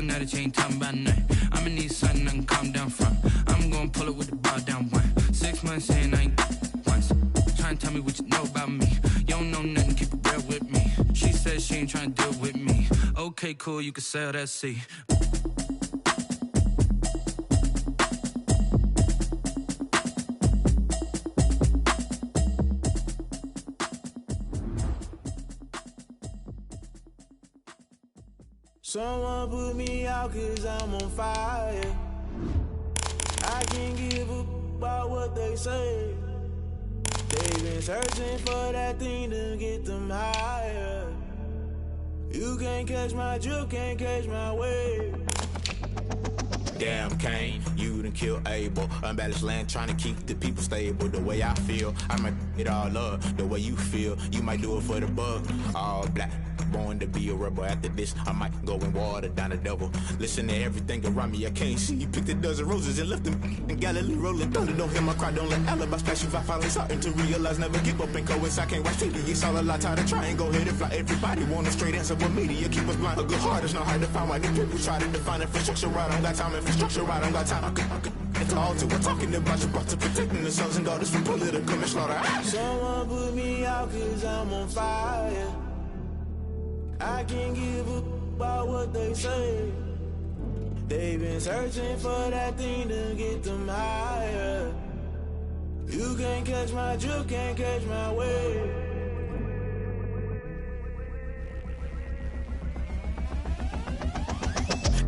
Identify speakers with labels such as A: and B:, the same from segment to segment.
A: Now that you ain't talking about nothing. I'ma need something I can calm down from. I'm gonna pull it with the bar down one. 6 months in, I ain't once. Trying to tell me what you know about me. You don't know nothing, keep it real with me. She says she ain't trying to deal with me. Okay, cool, you can sell that seat.
B: Someone put me out 'cause I'm on fire. I can't give up about what they say. They've been searching for that thing to get them higher. You can't catch my drift, can't catch my wave.
C: Damn, Kane, you done killed Abel. Unbalanced land, trying to keep the people stable. The way I feel, I might it all up. The way you feel, you might do it for the buck. All black, born to be a rebel. After this, I might go and water down the devil. Listen to everything around me, I can't see. Picked a dozen roses and left them in Galilee rolling thunder. Don't hear my cry, don't let alibis pass you. I finally starting to realize, never give up and coincide. Can't watch TV, it's all a lot. Tired of trying, go ahead and fly. Everybody want a straight answer, but media keep us blind. A good heart is not hard to find. Why the people try to define infrastructure right? I don't got time, infrastructure right, I don't got time. I could it's all to we're talking about you, brought to protecting the sons and daughters from political and slaughter.
B: Someone put me out 'cause I'm on fire. I can't give up about what they say. They've been searching for that thing to get them higher. You can't catch my drift, can't catch my wave.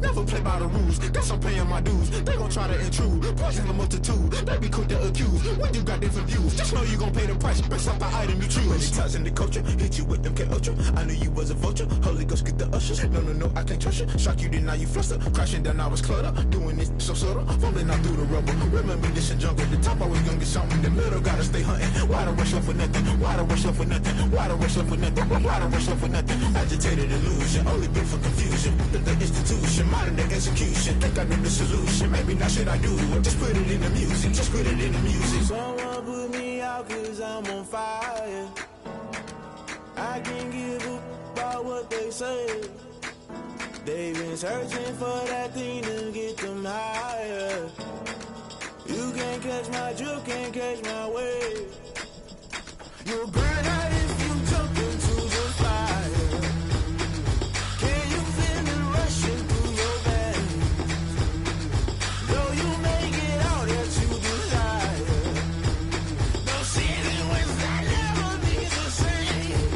C: Never play by the rules, guess I'm paying my dues. They gon' try to intrude, poison the multitude. They be quick to accuse when you got different views. Just know you gon' pay the price based off the item you choose. Many times in the culture, hit you with them K-Ultra. I knew you was a vulture, Holy Ghost get the ushers. No, I can't trust you. Shock you, then now you fluster. Crashing down, I was cluttered. Doing this so subtle, falling out through the rubble. Remember this in jungle, the top I was young and something. The middle gotta stay hunting. Why the rush left for nothing? Why the rush left for nothing? Why the rush left for nothing? Why the rush left for nothing? Agitated illusion, only built for confusion. The institution, modern day execution. Think I know the solution. Maybe not shit I do. Just put it in the music. Just put it in the music.
B: Someone put me out 'cause I'm on fire. I can't give up about what they say. They've been searching for that thing to get them higher. You can't catch my drift, can't catch my wave. You'll burn out if you jump into the fire. Can you feel it rushing through your veins? Though you make it out that you desire. No ceiling was that never be the same.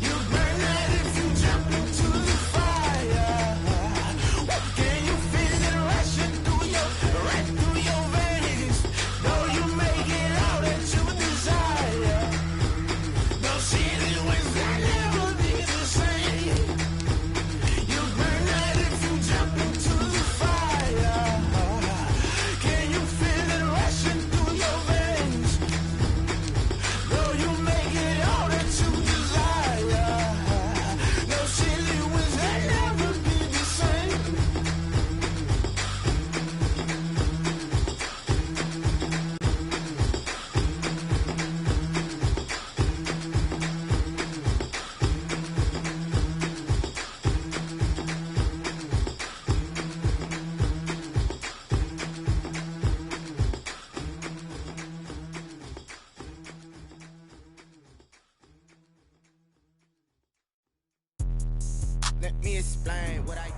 B: You burn out if you jump into the fire. Can you feel it rushing through your veins? Though you make it out that you desire. No ceiling was that never be the same. You burn out if you jump into the fire. Can you feel it rushing through your veins? Though you make it all that you desire. No ceiling was that never be the same.
D: Let me explain what I did.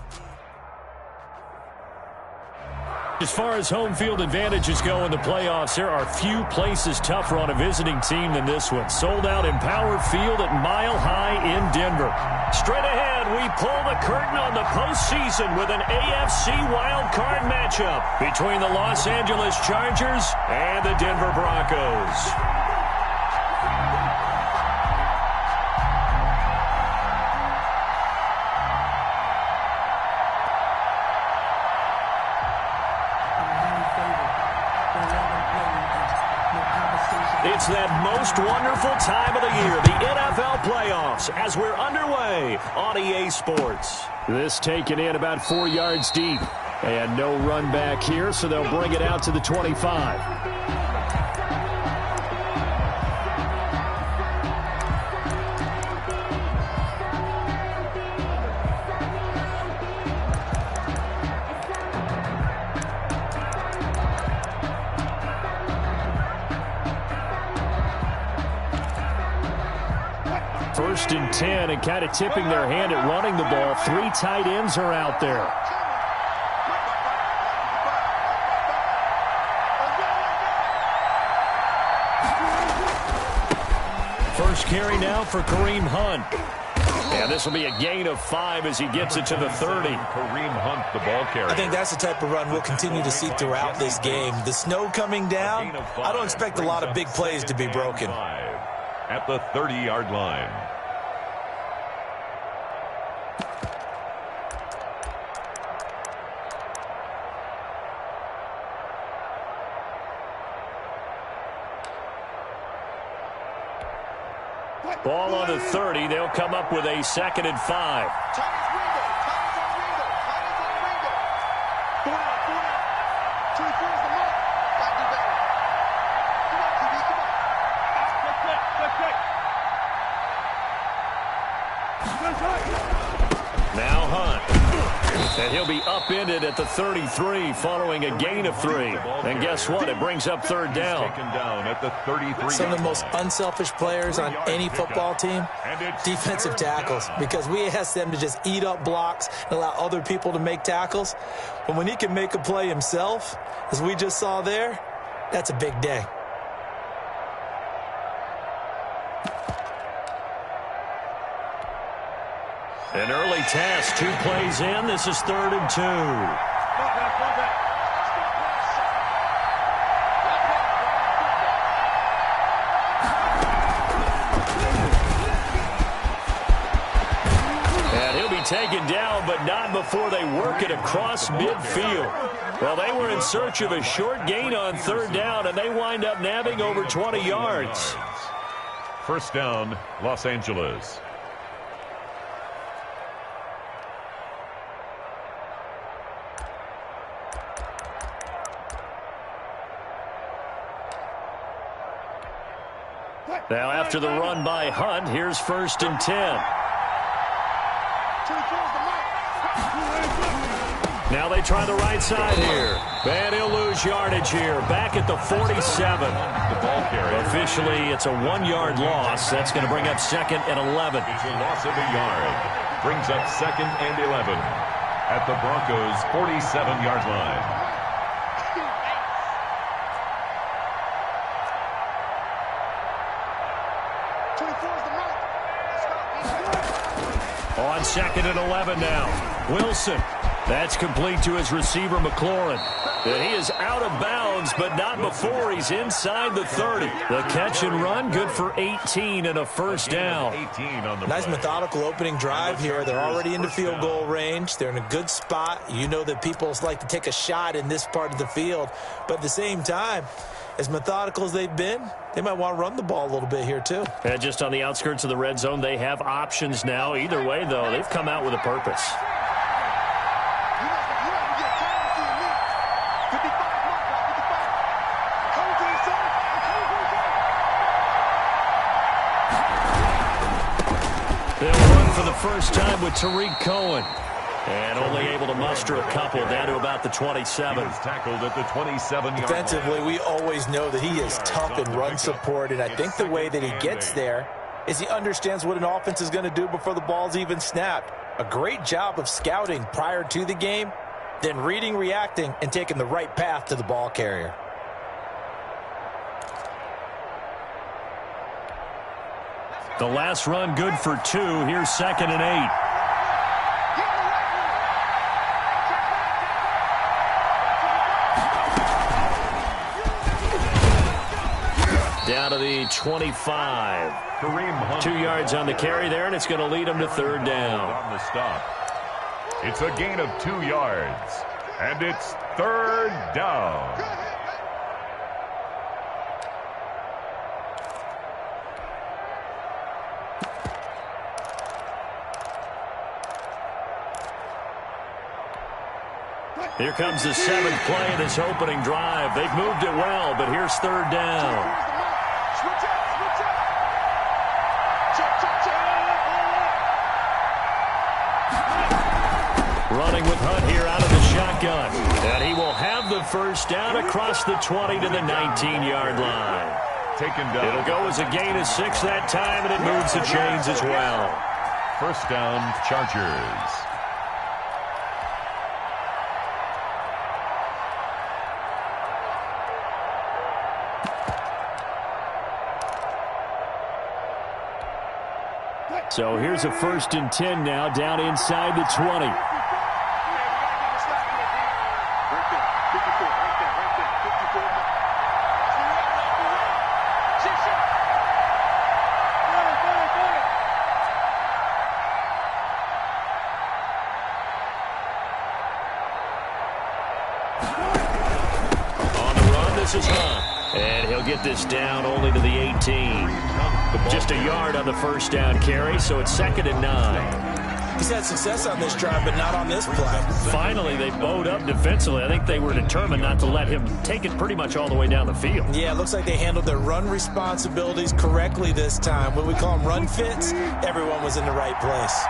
E: As far as home field advantages go in the playoffs, there are few places tougher on a visiting team than this one. Sold out Empower Field at Mile High in Denver. Straight ahead, we pull the curtain on the postseason with an AFC wildcard matchup between the Los Angeles Chargers and the Denver Broncos. It's that most wonderful time of the year, the NFL playoffs, as we're underway on EA Sports. This taken in about 4 yards deep. And no run back here, so they'll bring it out to the 25. 1st and 10, and kind of tipping their hand at running the ball. 3 tight ends are out there. First carry now for Kareem Hunt. And this will be a gain of 5 as he gets it to the 30.
F: Kareem Hunt, the ball carrier.
G: I think that's the type of run we'll continue to see throughout this game. The snow coming down, I don't expect a lot of big plays to be broken.
F: At the 30-yard line.
E: Ball on the 30. They'll come up with a 2nd and 5. Now Hunt. And he'll be upended at the 33 following a gain of 3. And guess what? It brings up 3rd down.
G: Some of the most unselfish players on any football team, defensive tackles, because we ask them to just eat up blocks and allow other people to make tackles. But when he can make a play himself, as we just saw there, that's a big day.
E: An early test, 2 plays in. This is 3rd and 2. And he'll be taken down, but not before they work it across midfield. Well, they were in search of a short gain on 3rd down, and they wind up nabbing over 20 yards.
F: First down, Los Angeles.
E: Now after the run by Hunt, here's 1st and 10. Now they try the right side here. And he'll lose yardage here. Back at the 47.
F: The ball carrier.
E: Officially, it's a 1-yard loss. That's going to bring up 2nd and 11.
F: It's a loss of a yard. Brings up 2nd and 11 at the Broncos' 47-yard line.
E: On 2nd and 11 now. Wilson. That's complete to his receiver, McLaurin. And he is out of bounds, but not before he's inside the 30. The catch and run, good for 18 and a first down.
G: Nice methodical opening drive here. They're already into field goal range. They're in a good spot. You know that people like to take a shot in this part of the field. But at the same time, as methodical as they've been, they might want to run the ball a little bit here too.
E: And just on the outskirts of the red zone, they have options now. Either way, though, they've come out with a purpose. They'll run for the first time with Tariq Cohen. And only able to muster a couple down to about the 27.
F: He was tackled at the 27-yard line.
G: Defensively, we always know that he is tough in run support, and I think the way that he gets there is he understands what an offense is going to do before the ball's even snapped. A great job of scouting prior to the game, then reading, reacting, and taking the right path to the ball carrier.
E: The last run good for 2. Here's 2nd and 8. Down to the 25.
F: Kareem Hunt.
E: 2 yards on the carry there, and it's going to lead them to 3rd down.
F: On the stop. It's a gain of 2 yards, and it's 3rd down.
E: Here comes the 7th play of this opening drive. They've moved it well, but here's 3rd down. Running with Hunt here out of the shotgun. And he will have the first down across the 20 to the 19-yard line.
F: taken down.
E: It'll go as a gain of 6 that time, and it moves the chains as well.
F: First down, Chargers.
E: So here's a 1st and 10 now, down inside the 20. On the run, this is Hunt. And he'll get this down only to the 18. Just a yard on the 1st down carry, so it's 2nd and 9.
G: He's had success on this drive, but not on this play.
E: Finally, they bowed up defensively. I think they were determined not to let him take it pretty much all the way down the field.
G: Yeah, it looks like they handled their run responsibilities correctly this time. When we call them run fits, everyone was in the right place.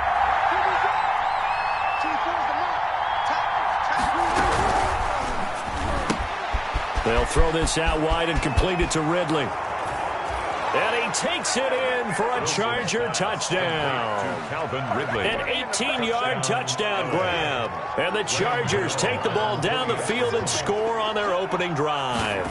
E: They'll throw this out wide and complete it to Ridley. And he takes it in for a Charger touchdown.
F: Calvin Ridley.
E: An 18-yard touchdown grab. And the Chargers take the ball down the field and score on their opening drive.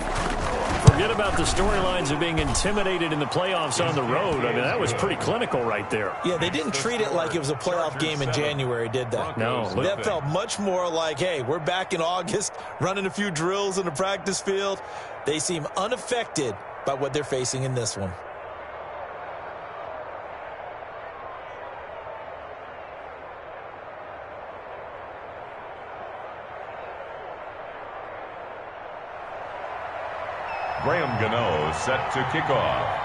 E: Forget about the storylines of being intimidated in the playoffs on the road. I mean, that was pretty clinical right there.
G: Yeah, they didn't treat it like it was a playoff game in January, did they?
E: No.
G: That felt much more like, hey, we're back in August, running a few drills in the practice field. They seem unaffected by what they're facing in this one.
F: Graham Gano set to kick off.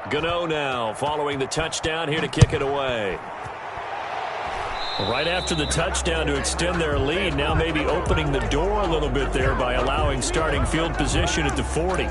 E: Gano now following the touchdown here to kick it away. Right after the touchdown to extend their lead, now maybe opening the door a little bit there by allowing starting field position at the 40.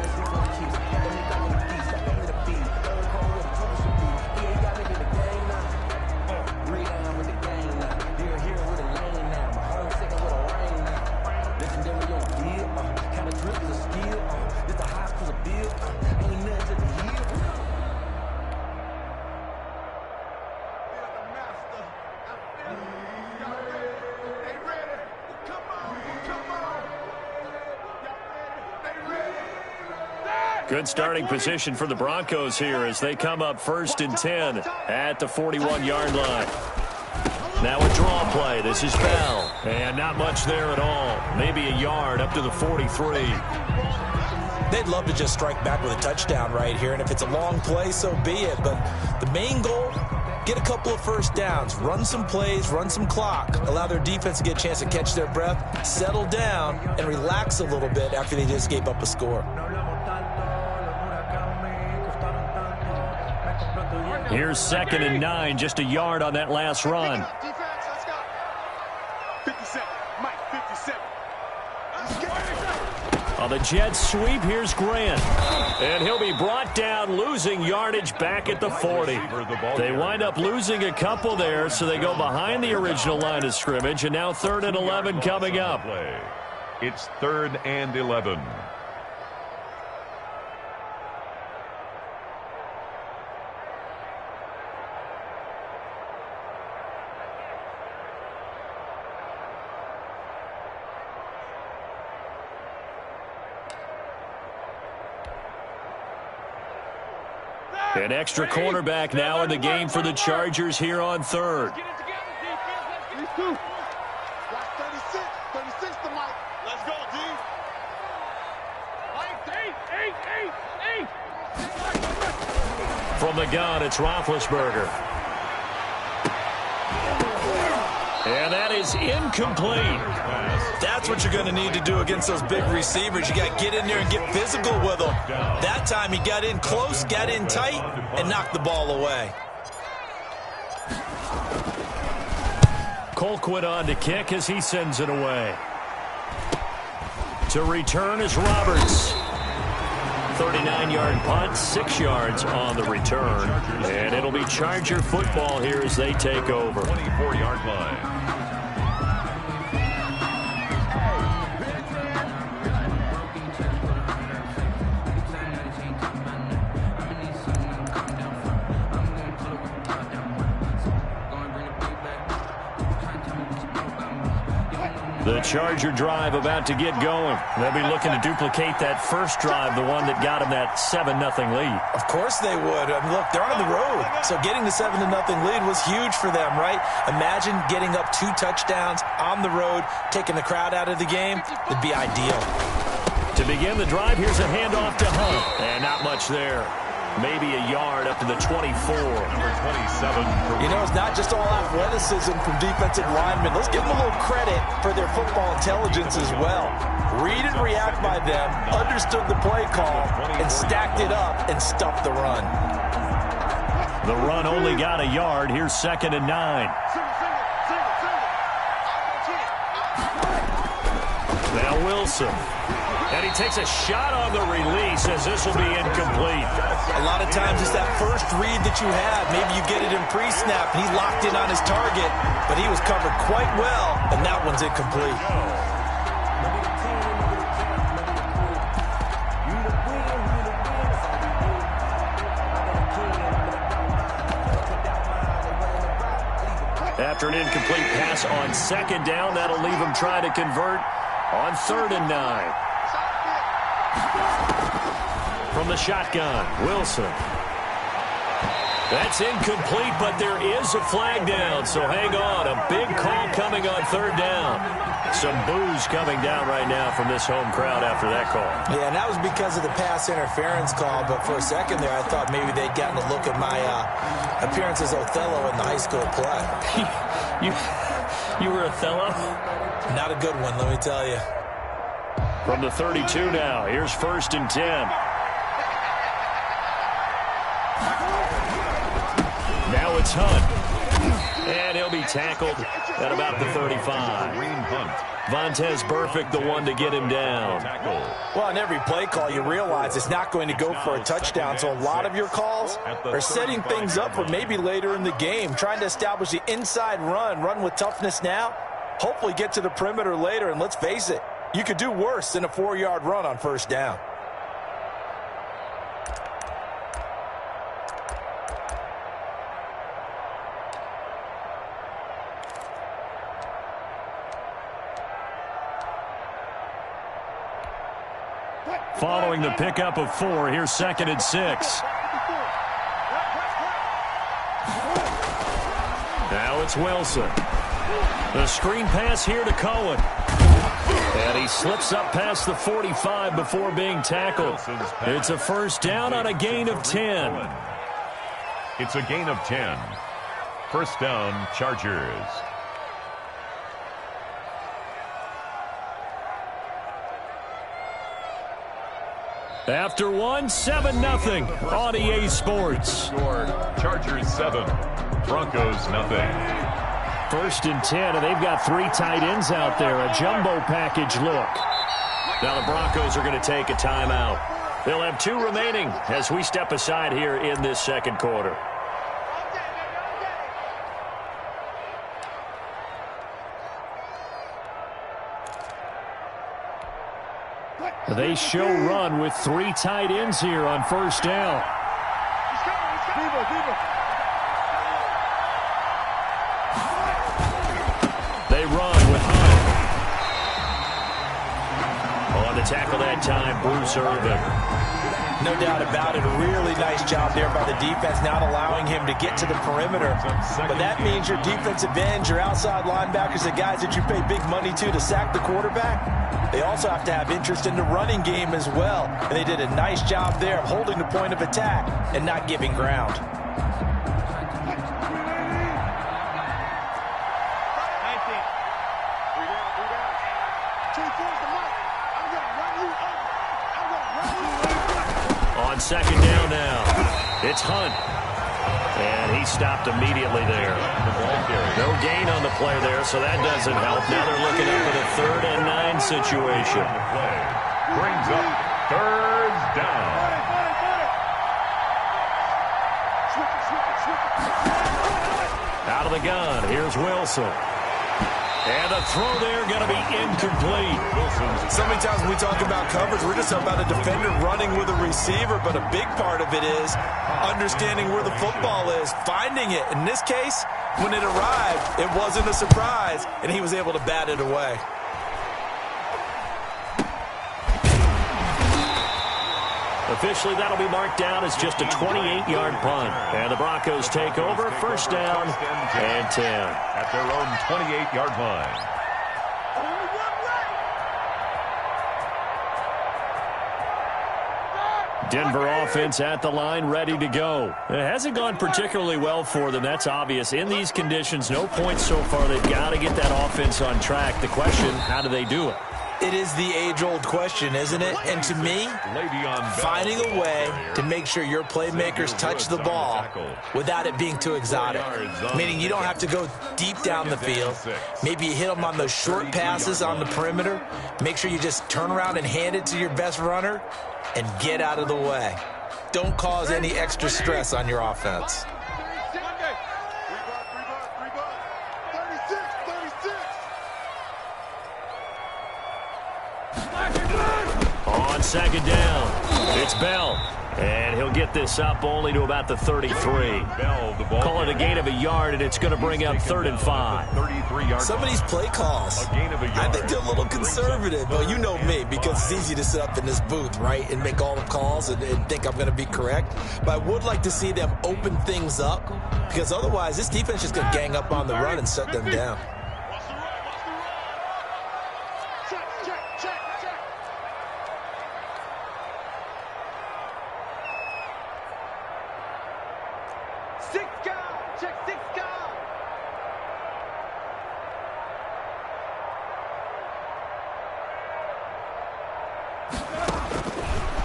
E: Good starting position for the Broncos here as they come up 1st and 10 at the 41-yard line. Now a draw play. This is Bell. And not much there at all. Maybe a yard up to the 43.
G: They'd love to just strike back with a touchdown right here, and if it's a long play, so be it. But the main goal, get a couple of first downs, run some plays, run some clock, allow their defense to get a chance to catch their breath, settle down, and relax a little bit after they just gave up a score.
E: Here's 2nd and 9, just a yard on that last run.
H: Defense, let's go. 57, Mike, 57.
E: On the Jets sweep, here's Grant. And he'll be brought down, losing yardage back at the 40. They wind up losing a couple there, so they go behind the original line of scrimmage, and now 3rd and 11 coming up.
F: It's 3rd and 11.
E: An extra cornerback now in the game for the Chargers here on third. From the gun, it's Roethlisberger. And that is incomplete.
G: That's what you're going to need to do against those big receivers. You got to get in there and get physical with them. That time he got in close, got in tight, and knocked the ball away.
E: Colquitt on to kick as he sends it away. To return is Roberts. 39-yard punt, 6 yards on the return. And it'll be Charger football here as they take over.
F: 24-yard line.
E: The Charger drive about to get going. They'll be looking to duplicate that first drive, the one that got them that 7-0 lead.
G: Of course they would. I mean, look, they're on the road. So getting the 7-0 lead was huge for them, right? Imagine getting up 2 touchdowns on the road, taking the crowd out of the game. It'd be ideal.
E: To begin the drive, here's a handoff to Hunt. And not much there. Maybe a yard up to the 24.
F: Number 27.
G: You know, it's not just all athleticism from defensive linemen. Let's give them a little credit for their football intelligence as well. Read and react by them, understood the play call, and stacked it up and stuffed the run.
E: The run only got a yard. Here's 2nd and 9. Now Wilson. And he takes a shot on the release as this will be incomplete.
G: A lot of times it's that first read that you have. Maybe you get it in pre-snap, and he locked in on his target, but he was covered quite well, and that one's incomplete.
E: After an incomplete pass on 2nd down, that'll leave him trying to convert on 3rd and 9. From the shotgun, Wilson. That's incomplete, but there is a flag down, so hang on. A big call coming on 3rd down. Some boos coming down right now from this home crowd after that call.
G: Yeah, and that was because of the pass interference call, but for a second there I thought maybe they'd gotten a look at my appearance as Othello in the high school play.
E: You were Othello?
G: Not a good one, let me tell you.
E: From the 32 now, here's 1st and 10. Now it's Hunt. And he'll be tackled at about the 35. Vontez Burfict, the one to get him down.
G: Well, in every play call, you realize it's not going to go for a touchdown, so a lot of your calls are setting things up for maybe later in the game, trying to establish the inside run with toughness now, hopefully get to the perimeter later, and let's face it, you could do worse than a 4-yard run on 1st down.
E: Following the pickup of 4, here's 2nd and 6. Now it's Wilson. The screen pass here to Cohen. And he slips up past the 45 before being tackled. It's a 1st down on a gain of 10.
F: It's a gain of 10. 1st down, Chargers.
E: After 7-0 on EA Sports.
F: Score, Chargers 7, Broncos nothing.
E: 1st and 10, and they've got 3 tight ends out there. A jumbo package look. Now the Broncos are going to take a timeout. They'll have 2 remaining as we step aside here in this 2nd quarter. They show run with 3 tight ends here on 1st down. They run with Hunt. On the tackle that time, Bruce Irvin.
G: No doubt about it. A really nice job there by the defense, not allowing him to get to the perimeter. But that means your defensive ends, your outside linebackers, the guys that you pay big money to sack the quarterback, they also have to have interest in the running game as well. And they did a nice job there of holding the point of attack and not giving ground.
E: On second down now, it's Hunt. And he stopped immediately there. No gain on the play there, so that doesn't help. Now they're looking up at a 3rd and 9 situation.
F: Brings up 3rd down.
E: Out of the gun, here's Wilson. And the throw there going to be incomplete.
G: So many times when we talk about coverage, we're just talking about a defender running with a receiver, but a big part of it is understanding where the football is, finding it. In this case, when it arrived, it wasn't a surprise, and he was able to bat it away.
E: Officially, that'll be marked down as just a 28-yard punt. And the Broncos take over, 1st down and 10.
F: At their own 28-yard line.
E: Denver offense at the line, ready to go. It hasn't gone particularly well for them, that's obvious. In these conditions, no points so far. They've got to get that offense on track. The question, how do they do it?
G: It is the age-old question, isn't it? And to me, finding a way to make sure your playmakers touch the ball without it being too exotic. Meaning you don't have to go deep down the field. Maybe you hit them on those short passes on the perimeter. Make sure you just turn around and hand it to your best runner and get out of the way. Don't cause any extra stress on your offense.
E: On second down, it's Bell. And he'll get this up only to about the 33. Call it a gain of a yard, and it's going to bring up 3rd and 5.
G: Some of these play calls, I think they're a little conservative. But you know me, because it's easy to sit up in this booth, right, and make all the calls and think I'm going to be correct. But I would like to see them open things up, because otherwise this defense is going to gang up on the run and shut them down.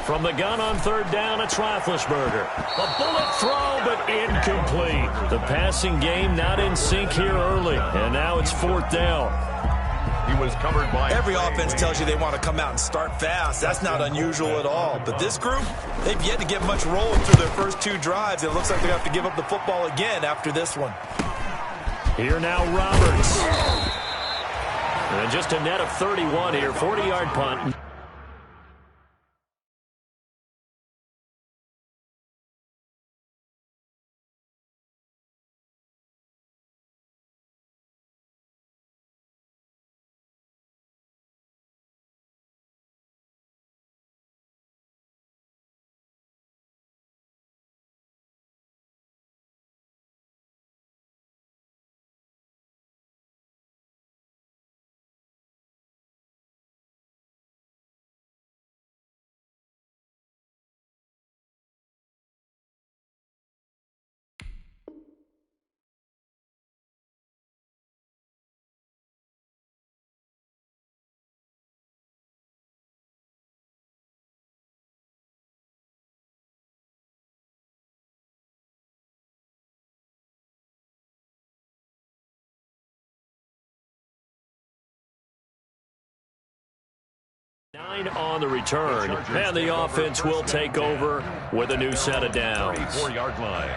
E: From the gun on 3rd down, it's Roethlisberger. A bullet throw, but incomplete. The passing game not in sync here early, and now it's 4th down.
F: He was covered by...
G: Every offense tells you they want to come out and start fast. That's not unusual at all. But this group, they've yet to get much rolling through their first 2 drives. It looks like they have to give up the football again after this one.
E: Here now, Roberts. And just a net of 31 here, 40-yard punt. Nine on the return, and the offense will take over with a new set of downs.
F: 34-yard line.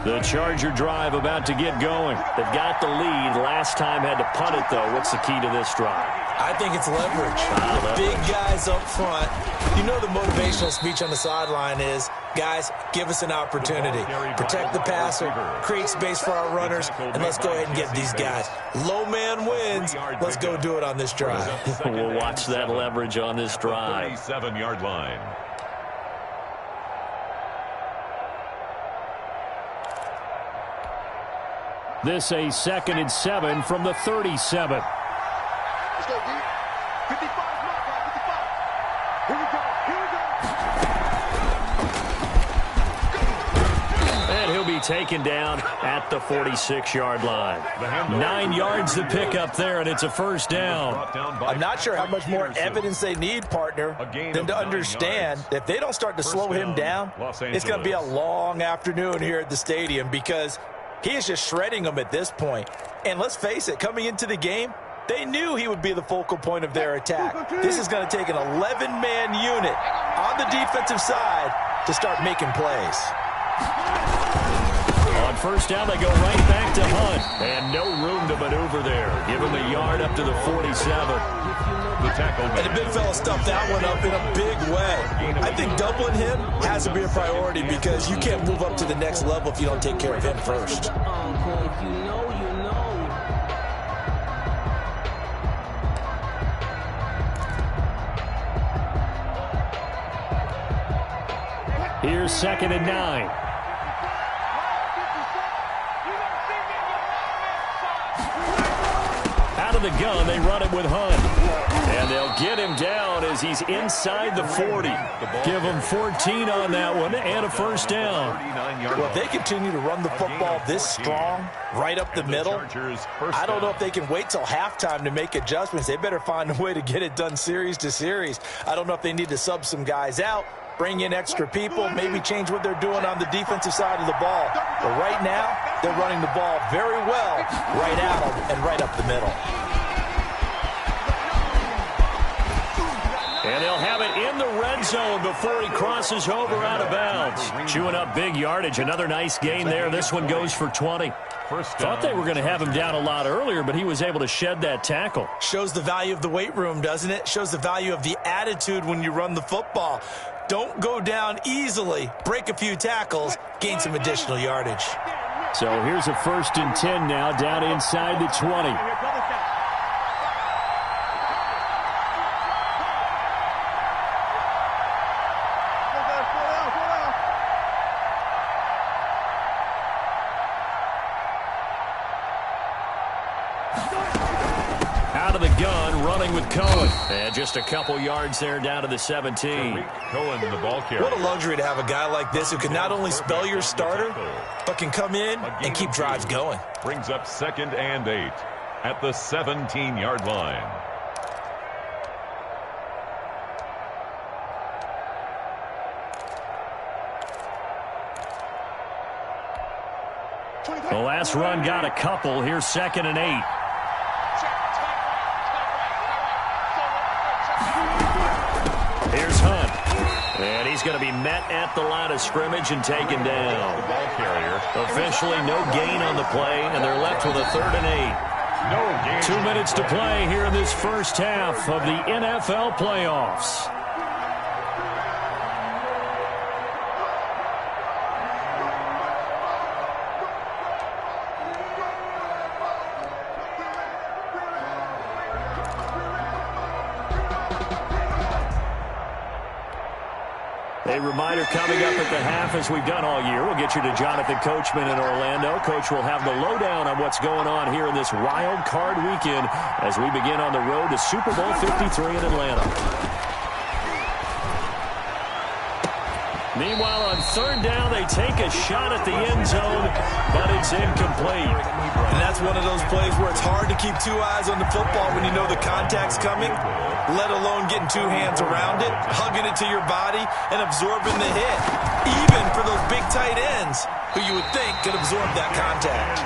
E: The Charger drive about to get going. They've got the lead. Last time had to punt it, though. What's the key to this drive?
G: I think it's leverage. The big guys up front. You know the motivational speech on the sideline is, guys, give us an opportunity. Protect the passer, create space for our runners, and let's go ahead and get these guys. Low man wins. Let's go do it on this drive.
E: We'll watch that leverage on this drive.
F: 37-yard line.
E: This a 2nd and 7 from the 37.
H: Let's go, D. 55, 55. Here we go.
E: And he'll be taken down at the 46-yard line. 9 yards to pick up there, and it's a first down.
G: I'm not sure how much more evidence they need, partner, than to understand that if they don't start to slow him down, it's going to be a long afternoon here at the stadium because he is just shredding them at this point. And let's face it, coming into the game, they knew he would be the focal point of their attack. This is going to take an 11-man unit on the defensive side to start making plays.
E: On first down, they go right back to Hunt. And no room to maneuver there. Give him a yard up to the 47.
G: And the big fella stuffed that one up in a big way. I think doubling him has to be a priority because you can't move up to the next level if you don't take care of him first.
E: Here's 2nd and 9. Out of the gun, they run it with Hunt. And they'll get him down as he's inside the 40. Give him 14 on that one and a first down.
G: Well, if they continue to run the football this strong, right up the middle, I don't know if they can wait till halftime to make adjustments. They better find a way to get it done series to series. I don't know if they need to sub some guys out, bring in extra people, maybe change what they're doing on the defensive side of the ball. But right now, they're running the ball very well right at them and right up the middle.
E: And they'll have it in the red zone before he crosses over out of bounds. Chewing up big yardage. Another nice gain there. This one goes for 20. Thought they were going to have him down a lot earlier, but he was able to shed that tackle.
G: Shows the value of the weight room, doesn't it? Shows the value of the attitude when you run the football. Don't go down easily. Break a few tackles. Gain some additional yardage.
E: So here's a 1st and 10 now down inside the 20. With Cohen. And just a couple yards there down to the 17.
F: Cohen, the ball carrier.
G: What a luxury to have a guy like this who can not only spell your starter, but can come in and keep drives going.
F: Brings up 2nd and 8 at the 17-yard line.
E: The last run got a couple. Here's 2nd and 8. Here's Hunt. And he's going to be met at the line of scrimmage and taken down.
F: The ball carrier.
E: Officially no gain on the play, and they're left with a 3rd and 8.
F: No gain.
E: 2 minutes to play here in this first half of the NFL playoffs. A reminder coming up at the half, as we've done all year. We'll get you to Jonathan Coachman in Orlando. Coach will have the lowdown on what's going on here in this wild card weekend as we begin on the road to Super Bowl 53 in Atlanta. Meanwhile, on 3rd down, they take a shot at the end zone, but it's incomplete.
G: And that's one of those plays where it's hard to keep 2 eyes on the football when you know the contact's coming, let alone getting 2 hands around it, hugging it to your body, and absorbing the hit. Even for those big tight ends who you would think could absorb that contact.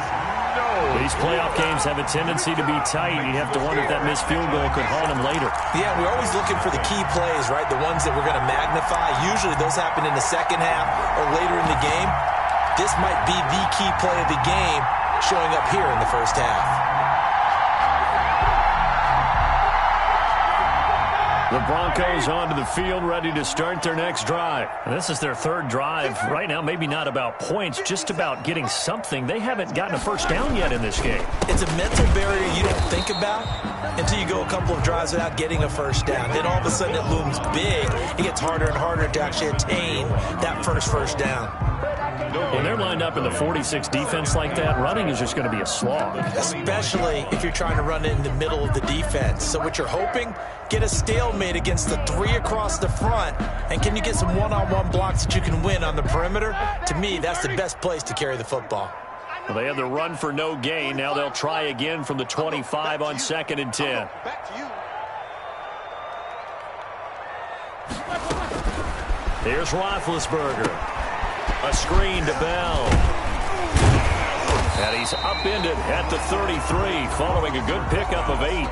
E: These playoff games have a tendency to be tight. You have to wonder if that missed field goal could haunt them later.
G: Yeah, we're always looking for the key plays, right? The ones that we're going to magnify. Usually those happen in the second half or later in the game. This might be the key play of the game showing up here in the first half.
E: The Broncos onto the field, ready to start their next drive. And this is their third drive. Right now, maybe not about points, just about getting something. They haven't gotten a first down yet in this game.
G: It's a mental barrier you don't think about until you go a couple of drives without getting a first down. Then all of a sudden it looms big. It gets harder and harder to actually attain that first down.
E: When they're lined up in the 46 defense like that, running is just going to be a slog.
G: Especially if you're trying to run it in the middle of the defense. So what you're hoping, get a stalemate against the three across the front, and can you get some one-on-one blocks that you can win on the perimeter? To me, that's the best place to carry the football.
E: Well, they had the run for no gain. Now they'll try again from the 25 on 2nd and 10.
H: Back to you.
E: Here's Roethlisberger. A screen to Bell. And he's upended at the 33 following a good pickup of 8.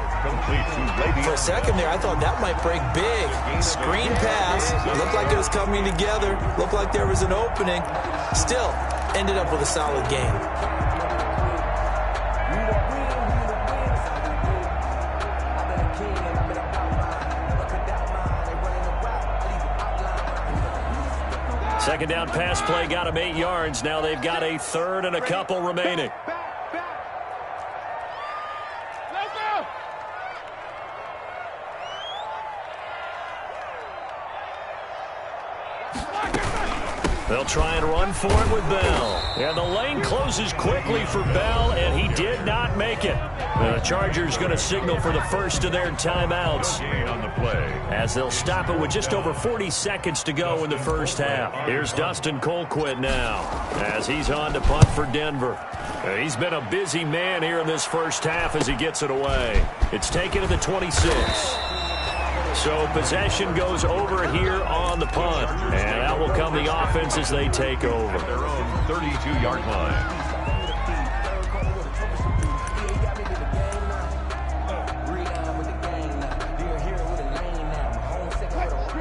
G: For a second there, I thought that might break big. Screen pass. Looked like it was coming together. Looked like there was an opening. Still, ended up with a solid game.
E: Second down pass play got him 8 yards. Now they've got a third and a couple remaining. They'll try and run for it with Bell. And the lane closes quickly for Bell, and he did not make it. The Chargers going to signal for the first of their timeouts
F: On the play.
E: as they'll stop it with just over 40 seconds to go in the first half. Here's Dustin Colquitt now as he's on to punt for Denver. He's been a busy man here in this first half as he gets it away. It's taken to the 26. So possession goes over here on the punt. And out will come the offense as they take over.
F: Their own 32-yard line.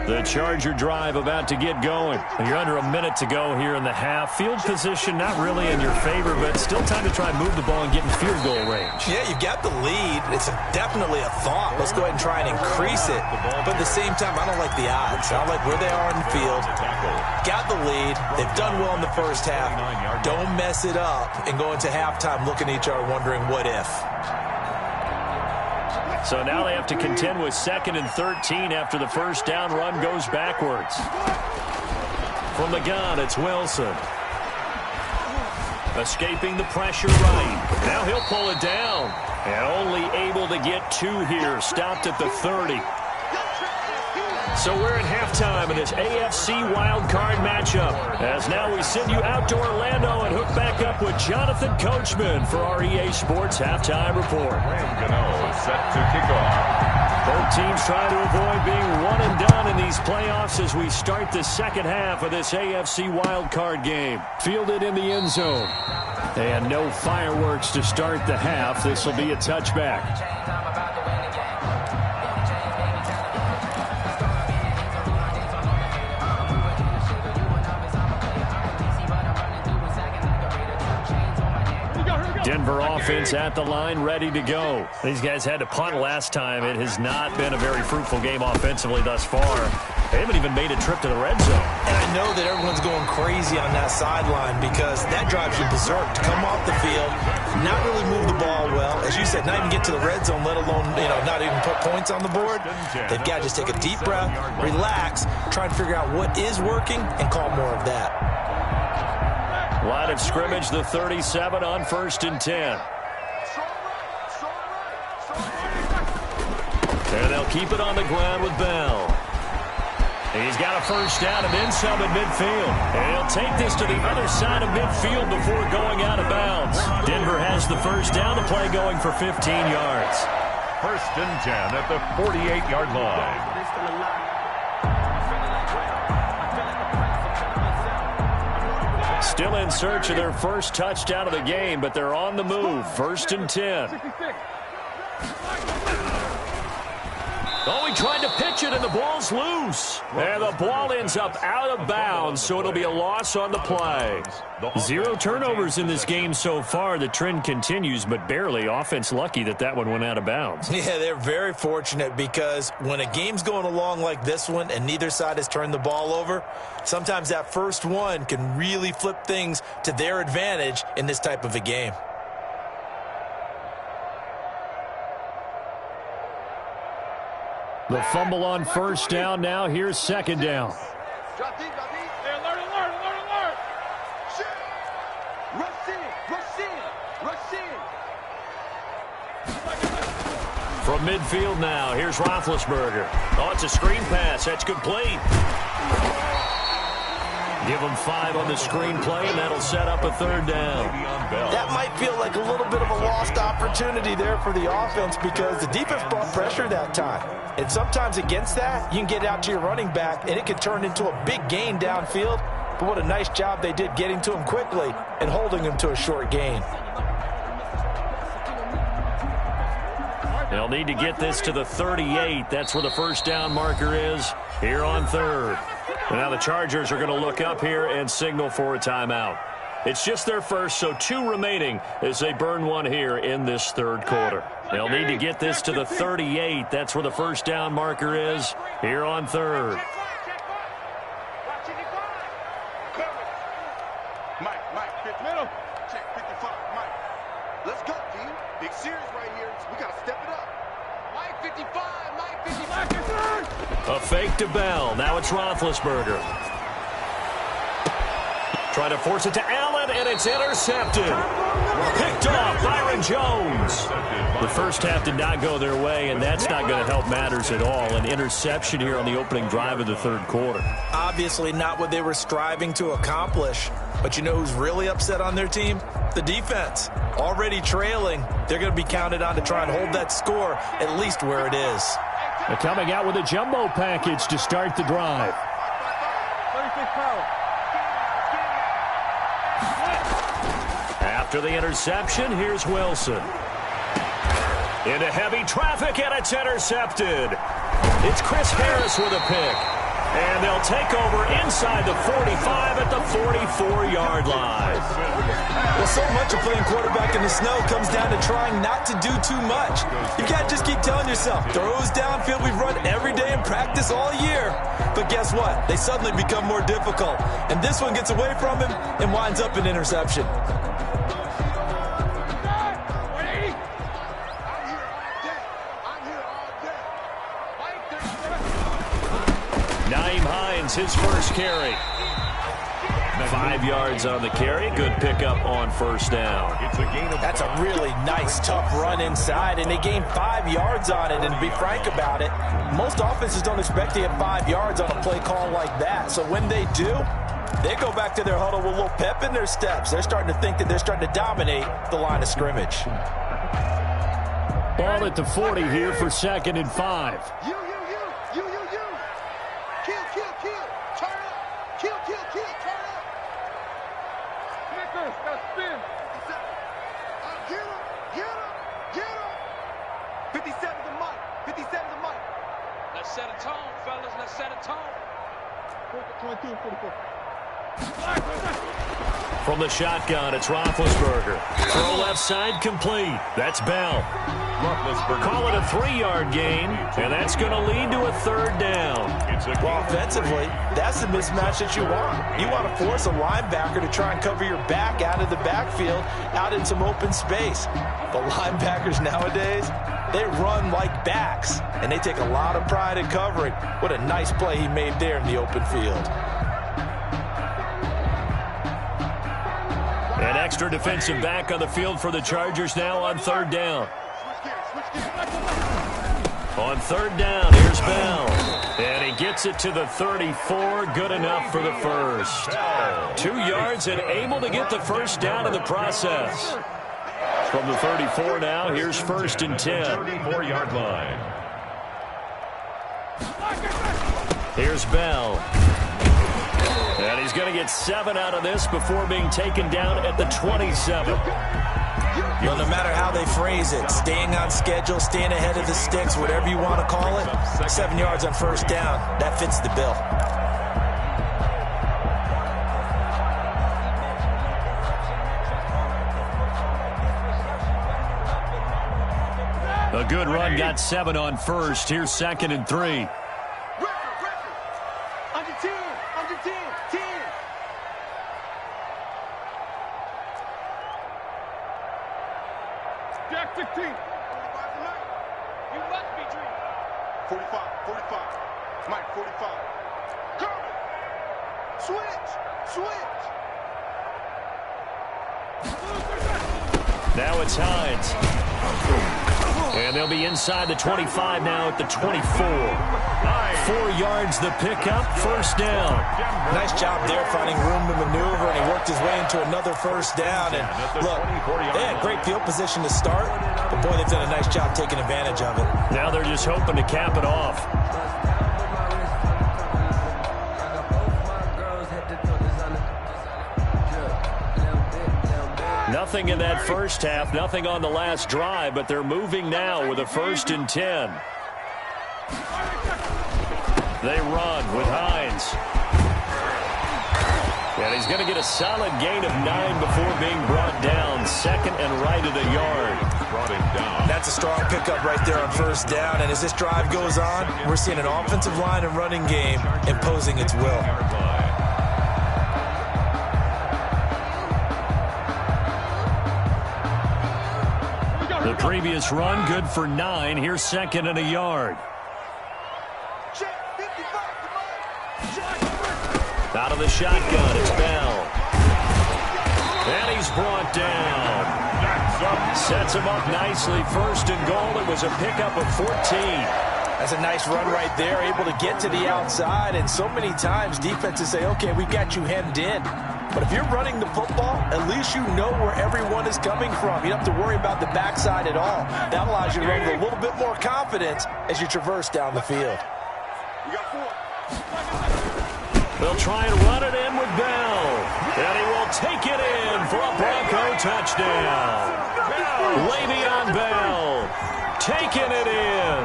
E: The Charger drive about to get going. You're under a minute to go here in the half. Field position not really in your favor, but still time to try and move the ball and get in field goal range.
G: Yeah, you've got the lead. It's definitely a thought. Let's go ahead and try and increase it. But at the same time, I don't like the odds. I don't like where they are in the field. Got the lead. They've done well in the first half. Don't mess it up and go into halftime looking at each other wondering what if.
E: So now they have to contend with 2nd and 13 after the first down run goes backwards. From the gun, it's Wilson. Escaping the pressure right. Now he'll pull it down. And only able to get 2 here. Stopped at the 30. So we're at halftime in this AFC wildcard matchup. As now we send you out to Orlando and hook back up with Jonathan Coachman for our EA Sports Halftime Report.
F: Set to kick off.
E: Both teams trying to avoid being one and done in these playoffs as we start the second half of this AFC wildcard game. Fielded in the end zone. And no fireworks to start the half. This will be a touchback. Denver offense at the line, ready to go. These guys had to punt last time. It has not been a very fruitful game offensively thus far. They haven't even made a trip to the red zone.
G: And I know that everyone's going crazy on that sideline because that drives you berserk to come off the field, not really move the ball well. As you said, not even get to the red zone, let alone, not even put points on the board. They've got to just take a deep breath, relax, try and figure out what is working, and call more of that.
E: Line of scrimmage, the 37 on 1st and 10. And they'll keep it on the ground with Bell. He's got a first down and then some at midfield. And he'll take this to the other side of midfield before going out of bounds. Denver has the first down, the play going for 15 yards.
F: 1st and 10 at the 48-yard line.
E: Still in search of their first touchdown of the game, but they're on the move. 1st and 10. Oh, he tried tried to pitch it, and the ball's loose. And the ball ends up out of bounds, so it'll be a loss on the play. 0 turnovers in this game so far. The trend continues, but barely. Offense lucky that one went out of bounds.
G: Yeah, they're very fortunate because when a game's going along like this one and neither side has turned the ball over, sometimes that first one can really flip things to their advantage in this type of a game.
E: The fumble on first down now. Here's second down.
H: Drop deep, drop deep. Hey, alert, alert, alert, alert. Shit. Rush in, rush in, rush in.
E: From midfield now, here's Roethlisberger. Oh, it's a screen pass. That's complete. Give them 5 on the screen play, and that'll set up a third down.
G: That might feel like a little bit of a lost opportunity there for the offense because the defense brought pressure that time. And sometimes against that, you can get out to your running back, and it can turn into a big gain downfield. But what a nice job they did getting to him quickly and holding him to a short gain.
E: They'll need to get this to the 38. That's where the first down marker is here on third. And now the Chargers are going to look up here and signal for a timeout. It's just their first, so 2 remaining as they burn one here in this third quarter. They'll need to get this to the 38. That's where the first down marker is here on third.
H: Mike, fifth middle. Check 55, Mike. Let's go, team. Big series right here. We got to step it up. Mike 55, Mike 55.
E: A fake to Bell. Now it's Roethlisberger. Trying to force it to Allen, and it's intercepted. Picked off Byron Jones. The first half did not go their way, and that's not going to help matters at all. An interception here on the opening drive of the third quarter.
G: Obviously not what they were striving to accomplish. But you know who's really upset on their team? The defense. Already trailing. They're going to be counted on to try and hold that score at least where it is.
E: They're coming out with a jumbo package to start the drive.
H: 36 power.
E: After the interception, here's Wilson. Into heavy traffic, and it's intercepted. It's Chris Harris with a pick. And they'll take over inside the 45 at the 44-yard line.
G: Well, so much of playing quarterback in the snow comes down to trying not to do too much. You can't just keep telling yourself, throws downfield we've run every day in practice all year. But guess what? They suddenly become more difficult. And this one gets away from him and winds up an interception.
E: His first carry. 5 yards on the carry. Good pickup on first down.
G: That's a really nice, tough run inside, and they gained 5 yards on it. And to be frank about it, most offenses don't expect to get 5 yards on a play call like that. So when they do, they go back to their huddle with a little pep in their steps. They're starting to think that they're starting to dominate the line of scrimmage.
E: Ball at the 40 here for 2nd and 5.
H: Set a tone, fellas. Let's set a tone. 22, 44.
E: From the shotgun, it's Roethlisberger. Throw left side complete. That's Bell. Call it a 3-yard gain, and that's going to lead to a third down.
G: Well, offensively, that's the mismatch that you want. You want to force a linebacker to try and cover your back out of the backfield, out in some open space. The linebackers nowadays, they run like backs, and they take a lot of pride in covering. What a nice play he made there in the open field.
E: An extra defensive back on the field for the Chargers now on third down. On third down, here's Bell. And he gets it to the 34. Good enough for the first. 2 yards and able to get the first down in the process. From the 34 now, here's 1st and 10.
F: 34-yard line.
E: Here's Bell. And he's going to get 7 out of this before being taken down at the 27.
G: Well, no matter how they phrase it, staying on schedule, staying ahead of the sticks, whatever you want to call it, 7 yards on first down, that fits the bill.
E: A good run got 7 on first. Here's 2nd and 3.
H: Record. Under 10. 10. Jack 15. You must be dreaming. 45. Mike, 45. Curry. Switch.
E: Now it's Hines. And they'll be inside the 25 now at the 24. 4 yards the pickup, first down.
G: Nice job there finding room to maneuver, and he worked his way into another first down. And look, they had great field position to start, but boy, they've done a nice job taking advantage of it.
E: Now they're just hoping to cap it off. Nothing in that first half, nothing on the last drive, but they're moving now with a 1st and 10. They run with Hines. And he's going to get a solid gain of 9 before being brought down. 2nd and right at a yard.
F: Brought him down.
G: That's a strong pickup right there on first down. And as this drive goes on, we're seeing an offensive line and running game imposing its will.
E: The previous run, good for 9. Here's 2nd and a yard. Out of the shotgun, it's Bell. And he's brought down. Sets him up nicely. 1st and goal. It was a pickup of 14.
G: That's a nice run right there, able to get to the outside. And so many times defenses say, okay, we've got you hemmed in. But if you're running the football, at least you know where everyone is coming from. You don't have to worry about the backside at all. That allows you to run with a little bit more confidence as you traverse down the field.
E: They'll try and run it in with Bell. And he will take it in for a Bronco touchdown. Le'Veon Bell taking it in.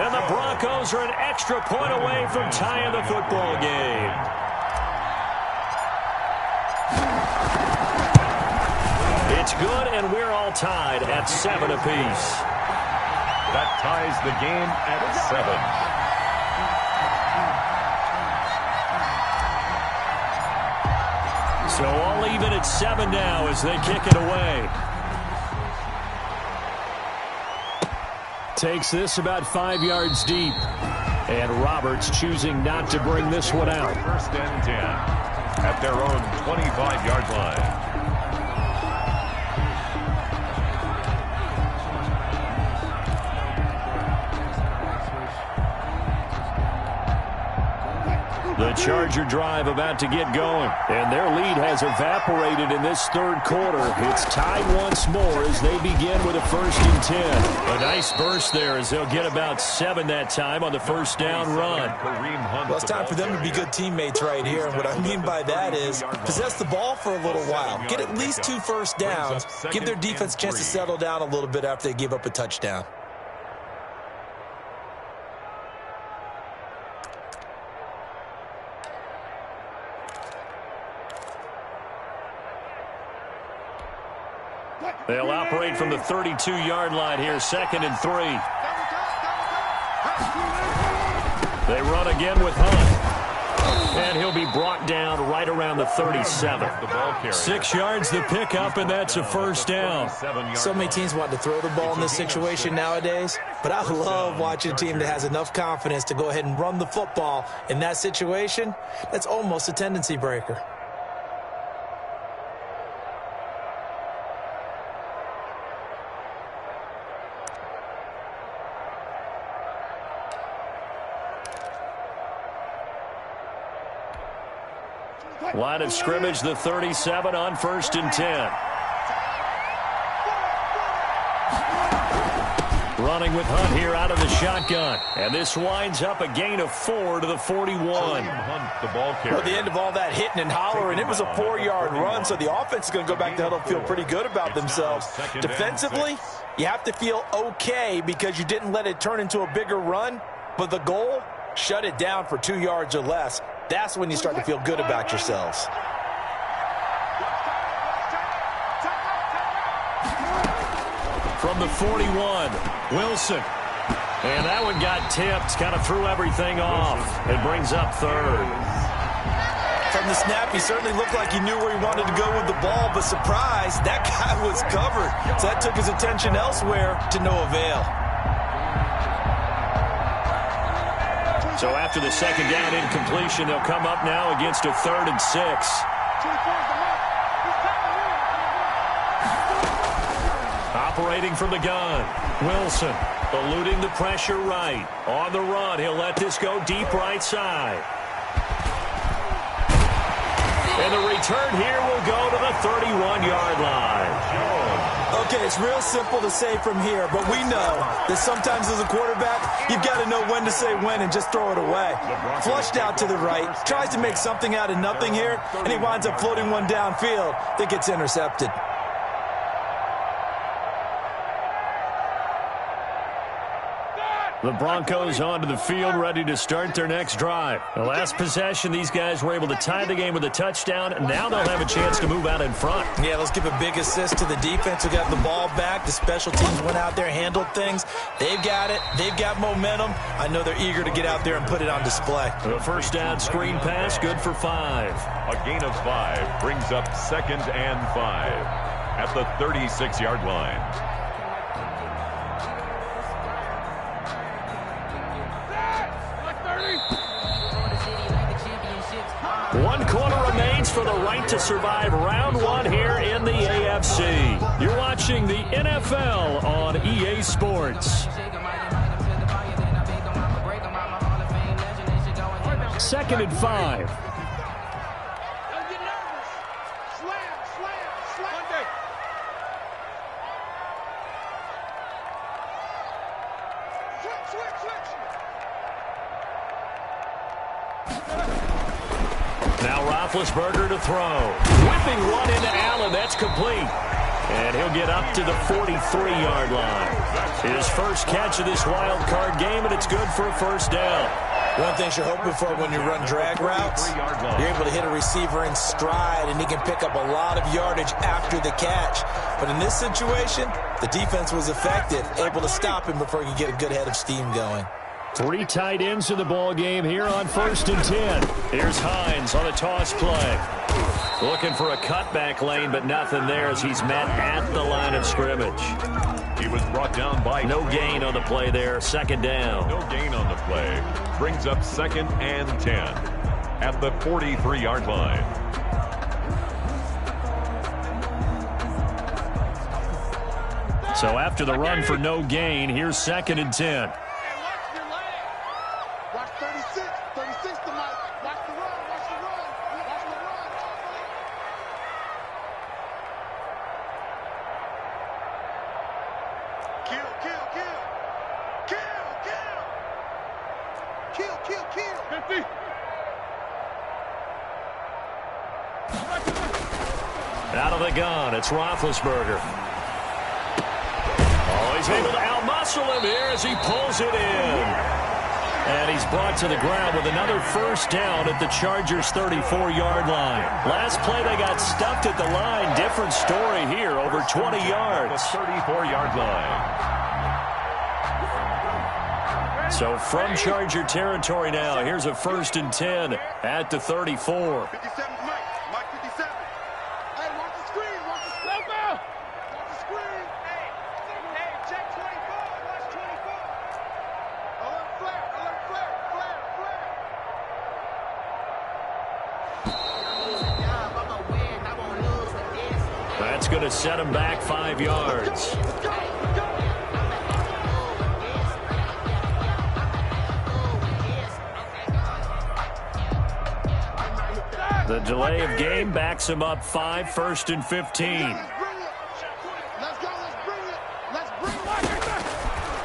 E: And the Broncos are an extra point away from tying the football game. It's good, and we're all tied at 7 apiece.
F: That ties the game at 7.
E: So all even at 7 now as they kick it away. Takes this about 5 yards deep. And Roberts choosing not to bring this one out.
F: 1st and 10 at their own 25-yard line.
E: The Charger drive about to get going, and their lead has evaporated in this 3rd quarter. It's tied once more as they begin with a 1st and 10. A nice burst there as they'll get about 7 that time on the 1st down run.
G: Well, it's time for them to be good teammates right here. And what I mean by that is possess the ball for a little while. Get at least 2 first downs. Give their defense a chance to settle down a little bit after they give up a touchdown.
E: They'll operate from the 32-yard line here, 2nd and 3. They run again with Hunt. And he'll be brought down right around the 37. 6 yards the pickup, and that's a 1st down.
G: So many teams want to throw the ball in this situation nowadays, but I love watching a team that has enough confidence to go ahead and run the football in that situation. That's almost a tendency breaker.
E: Line of scrimmage, the 37 on 1st and 10. Running with Hunt here out of the shotgun. And this winds up a gain of 4 to the 41.
F: Hunt, the ball carrier.
G: Well, the end of all that hitting and hollering, it was a 4-yard run, so the offense is going to go back to huddle and feel pretty good about themselves. Defensively, you have to feel okay because you didn't let it turn into a bigger run, but the goal, shut it down for 2 yards or less. That's when you start to feel good about yourselves.
E: From the 41, Wilson. And that one got tipped, kind of threw everything off. It brings up 3rd.
G: From the snap, he certainly looked like he knew where he wanted to go with the ball, but surprise, that guy was covered. So that took his attention elsewhere to no avail.
E: So after the second down incompletion, they'll come up now against a 3rd and 6. Operating from the gun, Wilson eluding the pressure right. On the run, he'll let this go deep right side. And the return here will go to the 31-yard line.
G: Okay, it's real simple to say from here, but we know that sometimes as a quarterback, you've got to know when to say when and just throw it away. Flushed out to the right, tries to make something out of nothing here, and he winds up floating one downfield that gets intercepted.
E: The Broncos onto the field, ready to start their next drive. The last possession, these guys were able to tie the game with a touchdown. Now they'll have a chance to move out in front.
G: Yeah, let's give a big assist to the defense who got the ball back. The special teams went out there, handled things. They've got it. They've got momentum. I know they're eager to get out there and put it on display.
E: The first down screen pass, good for 5.
F: A gain of 5 brings up 2nd and 5 at the 36-yard line.
E: One quarter remains for the right to survive round 1 here in the AFC. You're watching the NFL on EA Sports. 2nd and 5. Now Roethlisberger to throw. Whipping one into Allen. That's complete. And he'll get up to the 43-yard line. His first catch of this wild card game, and it's good for a first down.
G: One thing you're hoping for when you run drag routes, you're able to hit a receiver in stride, and he can pick up a lot of yardage after the catch. But in this situation, the defense was effective, able to stop him before he could get a good head of steam going.
E: 3 tight ends in the ball game here on 1st and 10. Here's Hines on a toss play. Looking for a cutback lane, but nothing there as he's met at the line of scrimmage.
F: He was brought down by
E: no gain on the play there. 2nd down.
F: No gain on the play. Brings up 2nd and 10 at the 43-yard line.
E: So after the run for no gain, here's 2nd and 10. Out of the gun, it's Roethlisberger. Oh, he's able to outmuscle him here as he pulls it in. And he's brought to the ground with another first down at the Chargers' 34-yard line. Last play, they got stuffed at the line. Different story here, over 20 yards.
F: The 34-yard line.
E: So from Charger territory now, here's a 1st and 10 at the 34.
H: 57 Mike. Mike 57. Hey, watch the screen. Watch the screen. Watch the screen. Hey, check 24. Watch 24. Alert flare. Alert flare. Flare.
E: That's going to set him back 5 yards.
H: Let's go.
E: The delay of game backs him up 5, 1st and 15.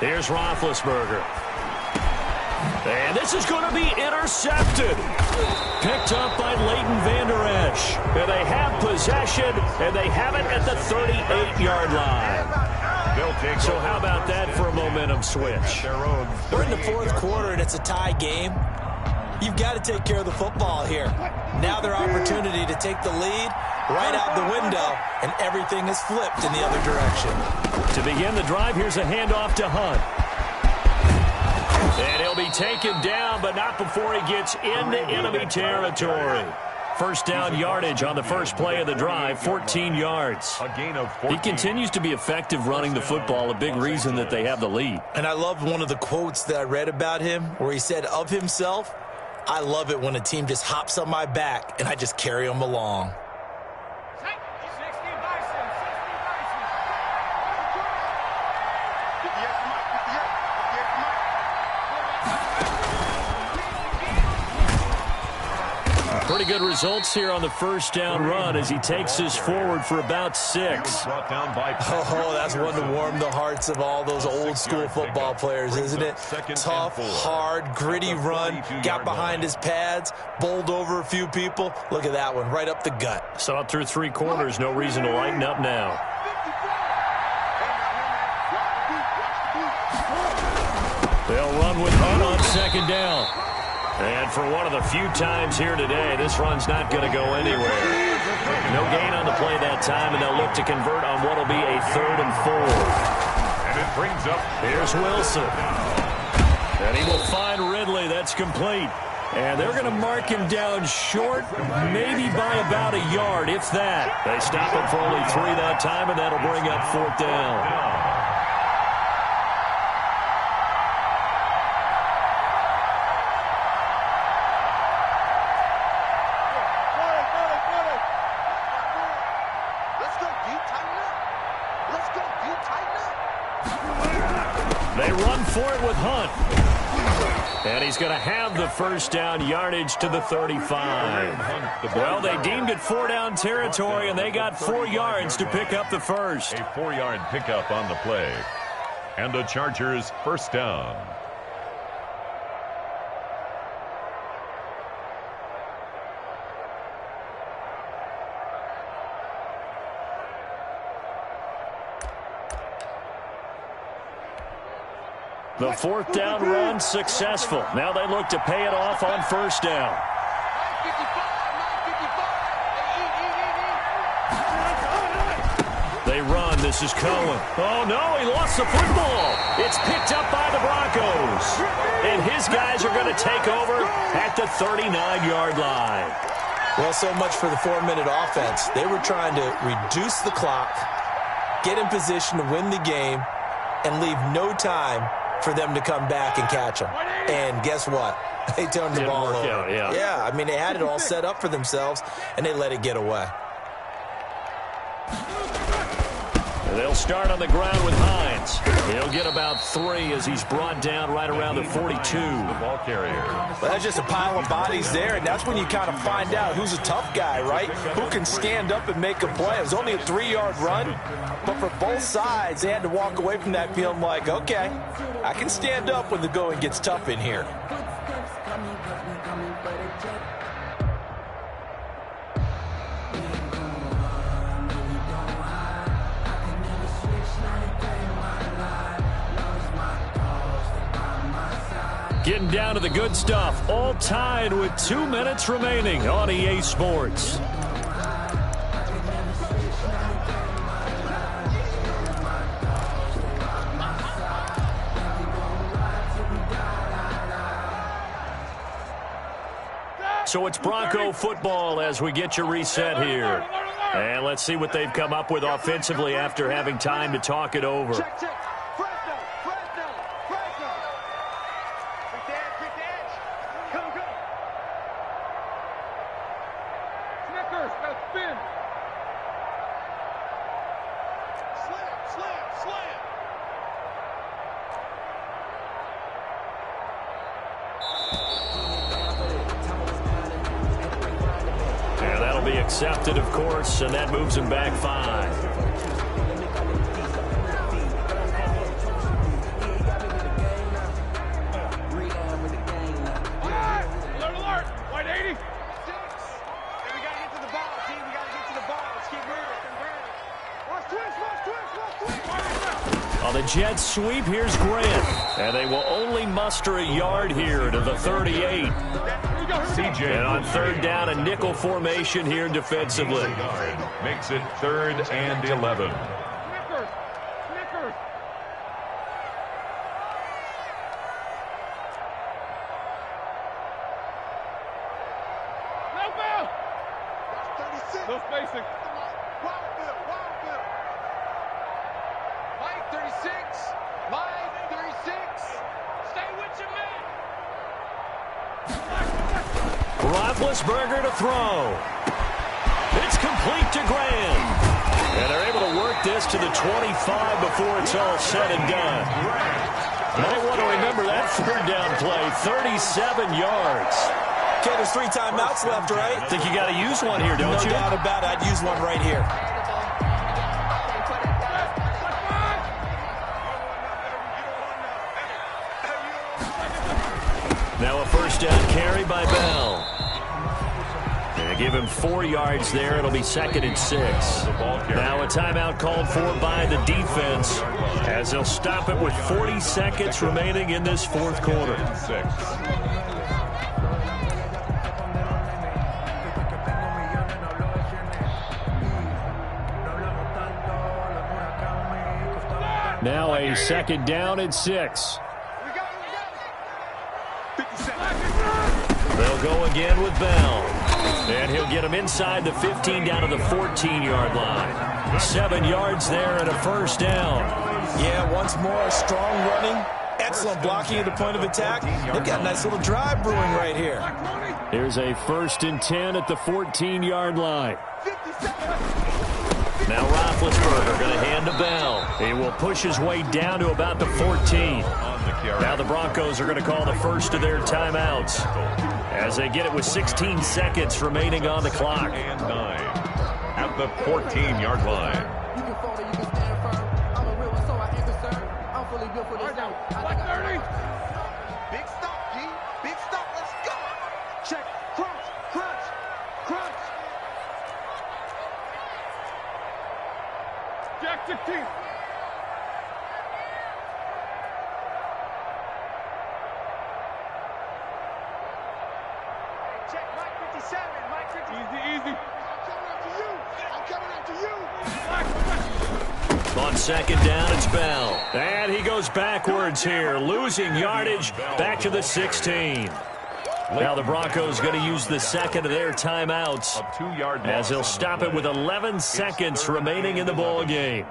E: Here's Roethlisberger. And this is going to be intercepted. Picked up by Leighton Vander Esch. And they have possession, and they have it at the 38-yard line. So how about that for a momentum switch?
G: We're in the fourth quarter, and it's a tie game. You've got to take care of the football here. Now their opportunity to take the lead right out the window, and everything is flipped in the other direction.
E: To begin the drive, here's a handoff to Hunt. And he'll be taken down, but not before he gets into enemy territory. First down yardage on the first play of the drive, 14 yards.
F: A gain of 14.
E: He continues to be effective running the football, a big reason that they have the lead.
G: And I love one of the quotes that I read about him where he said of himself, "I love it when a team just hops on my back and I just carry them along."
E: Pretty good results here on the first down run as he takes us forward for about 6.
G: Oh, that's one to warm the hearts of all those old school football players, isn't it? Tough, hard, gritty run, got behind his pads, bowled over a few people. Look at that one, right up the gut.
E: Saw it through 3 quarters, no reason to lighten up now. They'll run with Hunt on second down. And for one of the few times here today, this run's not going to go anywhere. No gain on the play that time, and they'll look to convert on what will be a 3rd and 4.
F: And it brings up.
E: Here's Wilson. And he will find Ridley. That's complete. And they're going to mark him down short, maybe by about a yard, if that. They stop him for only 3 that time, and that'll bring up 4th down. They run for it with Hunt. And he's going to have the first down yardage to the 35. Well, they deemed it 4-down territory, and they got 4 yards to pick up the first.
F: A 4-yard pickup on the play. And the Chargers first down.
E: The 4th down run successful. Now they look to pay it off on first down. They run. This is Cohen. Oh, no, he lost the football. It's picked up by the Broncos. And his guys are going to take over at the 39-yard line.
G: Well, so much for the 4-minute offense. They were trying to reduce the clock, get in position to win the game, and leave no time for them to come back and catch them. And guess what? They turned the ball over. Yeah, I mean, they had it all set up for themselves, and they let it get away.
E: They'll start on the ground with Hines. He'll get about 3 as he's brought down right around the 42.
F: The ball carrier.
G: Well, that's just a pile of bodies there, and that's when you kind of find out who's a tough guy, right? Who can stand up and make a play. It was only a 3-yard run, but for both sides, they had to walk away from that feeling like, okay, I can stand up when the going gets tough in here.
E: Getting down to the good stuff, all tied with 2 minutes remaining on EA Sports. So it's Bronco football as we get you reset here. And let's see what they've come up with offensively after having time to talk it over. Accepted, of course, and that moves him back 5. the Jets sweep. Here's Grant. And they will only muster a yard here to the 38. And on third down, a nickel formation here defensively.
F: Makes it 3rd and 11.
H: No spacing. Wild Bill. Mike 36. Mike 36. Stay with your man.
E: Roethlisberger to throw. It's complete to Graham. And they're able to work this to the 25 before it's all said and done. Might want to remember that third down play, 37 yards.
G: Okay, there's 3 timeouts left, right?
E: Think you got to use one here, don't you?
G: No doubt about it. I'd use one right here.
E: Now a first down carry by Bell. They give him 4 yards there. It'll be 2nd and 6. Now a timeout called for by the defense as they'll stop it with 40 seconds remaining in this 4th quarter. Now a 2nd down and 6. They'll go again with Bell. And he'll get him inside the 15 down to the 14-yard line. 7 yards there and a first down.
G: Yeah, once more, strong running. Excellent blocking at the point of attack. They've got a nice little drive brewing right here.
E: Here's a 1st and 10 at the 14-yard line. Now Roethlisberger going to hand to Bell. He will push his way down to about the 14. Now the Broncos are going to call the first of their timeouts as they get it with 16 seconds remaining on the clock.
F: And 9 at the 14-yard line.
H: Big stop, G. Big stop. Let's go. Check. Crunch. Jack 16. Check Mike 57. Mike 57. Easy. I'm coming after you.
E: On 2nd down, it's Bell. And he goes backwards here, losing yardage back to the 16. Now the Broncos going to use the 2nd of their timeouts as they'll stop it with 11 seconds remaining in the ball game.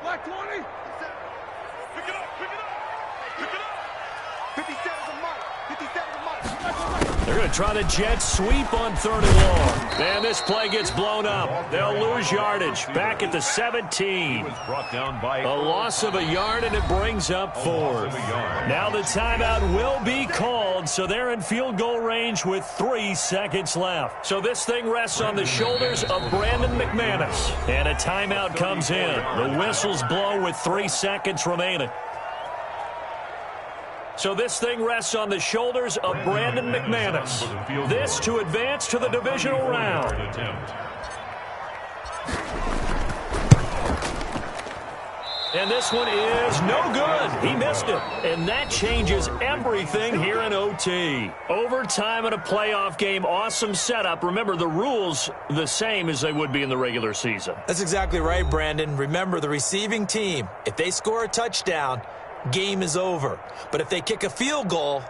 H: Black 20. Pick it up. 57's a mark. 57's a mark.
E: They're going to try the jet sweep on 3rd and long. And this play gets blown up. They'll lose yardage back at the 17. A loss of a yard, and it brings up 4th. Now the timeout will be called, so they're in field goal range with 3 seconds left. So this thing rests on the shoulders of Brandon McManus. And a timeout comes in. The whistles blow with 3 seconds remaining. So this thing rests on the shoulders of Brandon McManus. This to advance to the divisional round. And this one is no good. He missed it. And that changes everything here in OT. Overtime in a playoff game, awesome setup. Remember, the rules the same as they would be in the regular season.
G: That's exactly right, Brandon. Remember, the receiving team, if they score a touchdown, game is over. But if they kick a field goal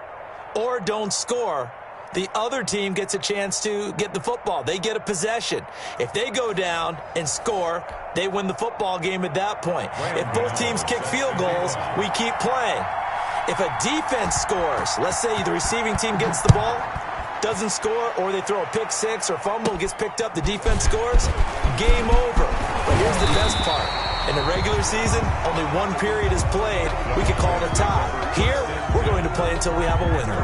G: or don't score, the other team gets a chance to get the football. They get a possession. If they go down and score, they win the football game at that point. If both teams kick field goals, we keep playing. If a defense scores, let's say the receiving team gets the ball, doesn't score, or they throw a pick six or fumble, gets picked up, the defense scores, game over. But here's the best part. In the regular season, only one period is played. We could call it a tie. Here, we're going to play until we have a winner.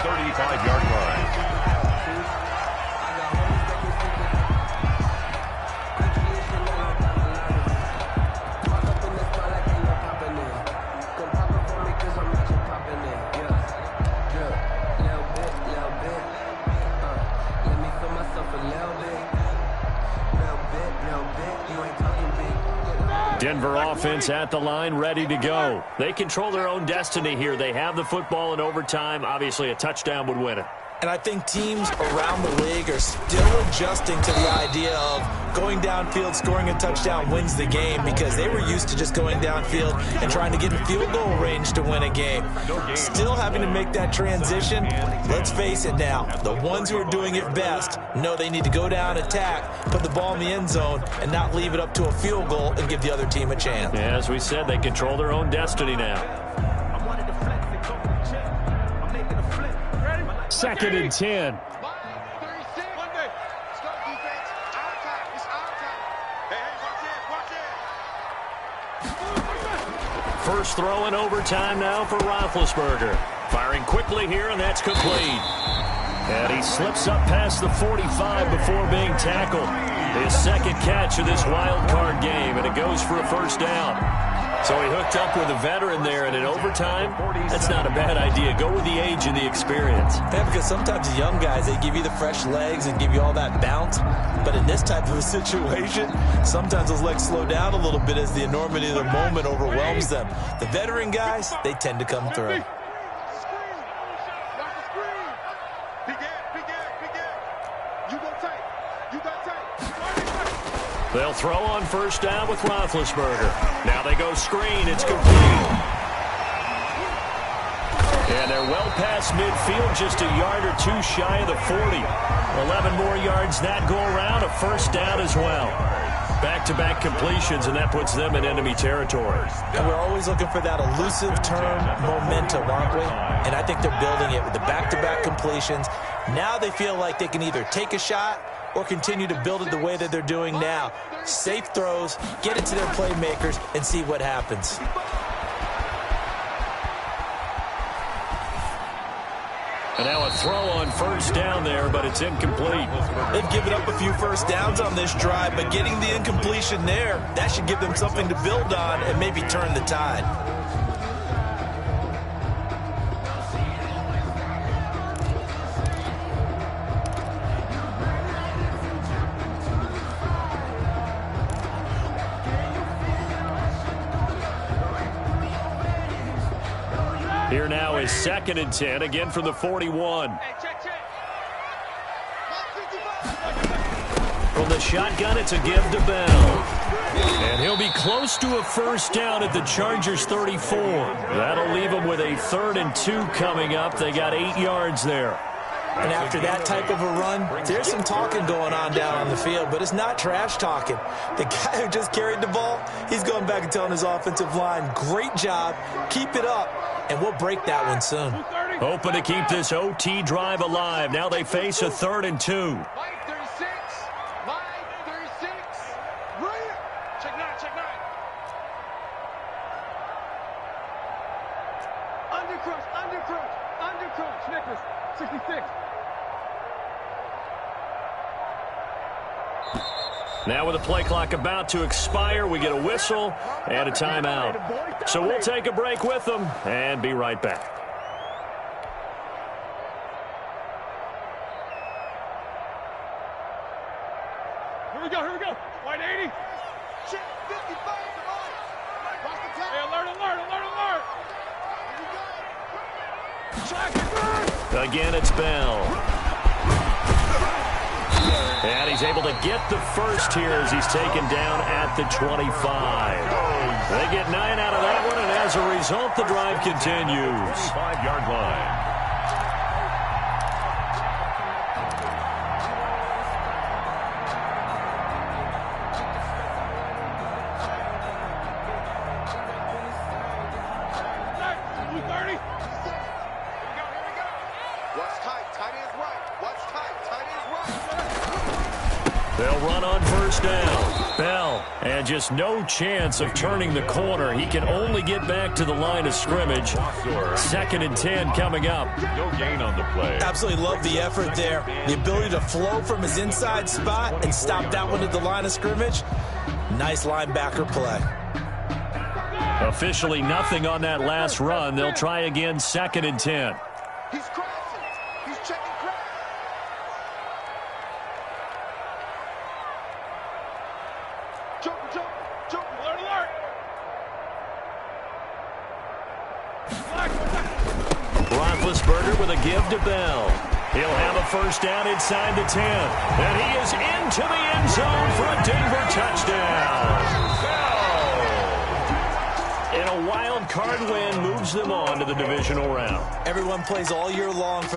F: 35-yard line.
E: Denver offense at the line, ready to go. They control their own destiny here. They have the football in overtime. Obviously, a touchdown would win it.
G: And I think teams around the league are still adjusting to the idea of going downfield, scoring a touchdown wins the game, because they were used to just going downfield and trying to get in field goal range to win a game. Still having to make that transition. Let's face it now, the ones who are doing it best know they need to go down, attack, put the ball in the end zone, and not leave it up to a field goal and give the other team a chance.
E: Yeah, as we said, they control their own destiny now. 2nd and 10. First throw in overtime now for Roethlisberger. Firing quickly here, and that's complete. And he slips up past the 45 before being tackled. His second catch of this wild card game, and it goes for a first down. So he hooked up with a veteran there, and in overtime, that's not a bad idea. Go with the age and the experience.
G: Yeah, because sometimes the young guys, they give you the fresh legs and give you all that bounce. But in this type of a situation, sometimes those legs slow down a little bit as the enormity of the moment overwhelms them. The veteran guys, they tend to come through.
E: They'll throw on first down with Roethlisberger. Now they go screen. It's complete. And they're well past midfield, just a yard or two shy of the 40. 11 more yards that go around, a first down as well. Back-to-back completions, and that puts them in enemy territory.
G: And we're always looking for that elusive term momentum, aren't we? And I think they're building it with the back-to-back completions. Now they feel like they can either take a shot or continue to build it the way that they're doing now. Safe throws, get it to their playmakers, and see what happens.
E: And now a throw on first down there, but it's incomplete.
G: They've given up a few first downs on this drive, but getting the incompletion there, that should give them something to build on and maybe turn the tide.
E: Here now is 2nd and 10, again from the 41. From the shotgun, it's a give to Bell. And he'll be close to a first down at the Chargers' 34. That'll leave them with a 3rd and 2 coming up. They got 8 yards there.
G: And after that type of a run, there's some talking going on down on the field, but it's not trash talking. The guy who just carried the ball, he's going back and telling his offensive line, great job, keep it up, and we'll break that one soon.
E: Hoping to keep this OT drive alive. Now they face a 3rd and 2.
H: Undercrunch, Nicholas, 66.
E: Now with the play clock about to expire, we get a whistle and a timeout. So we'll take a break with them and be right back.
H: Here we go. White 80. Check 55. Hey, alert.
E: Again, it's Bell. And he's able to get the first here as he's taken down at the 25. They get 9 out of that one, and as a result, the drive continues.
F: 5-yard line.
E: They'll run on first down. Bell, and just no chance of turning the corner. He can only get back to the line of scrimmage. 2nd and 10 coming up.
F: No gain on the play.
G: Absolutely love the effort there. The ability to flow from his inside spot and stop that one at the line of scrimmage. Nice linebacker play.
E: Officially nothing on that last run. They'll try again, 2nd and 10.
H: He's crossing. He's checking cross. Jump. Alert.
E: Roethlisberger with a give to Bell. He'll have a first down inside the 10. And he is into the end zone for a Denver touchdown. And a wild card win moves them on to the divisional round.
G: Everyone plays all year long for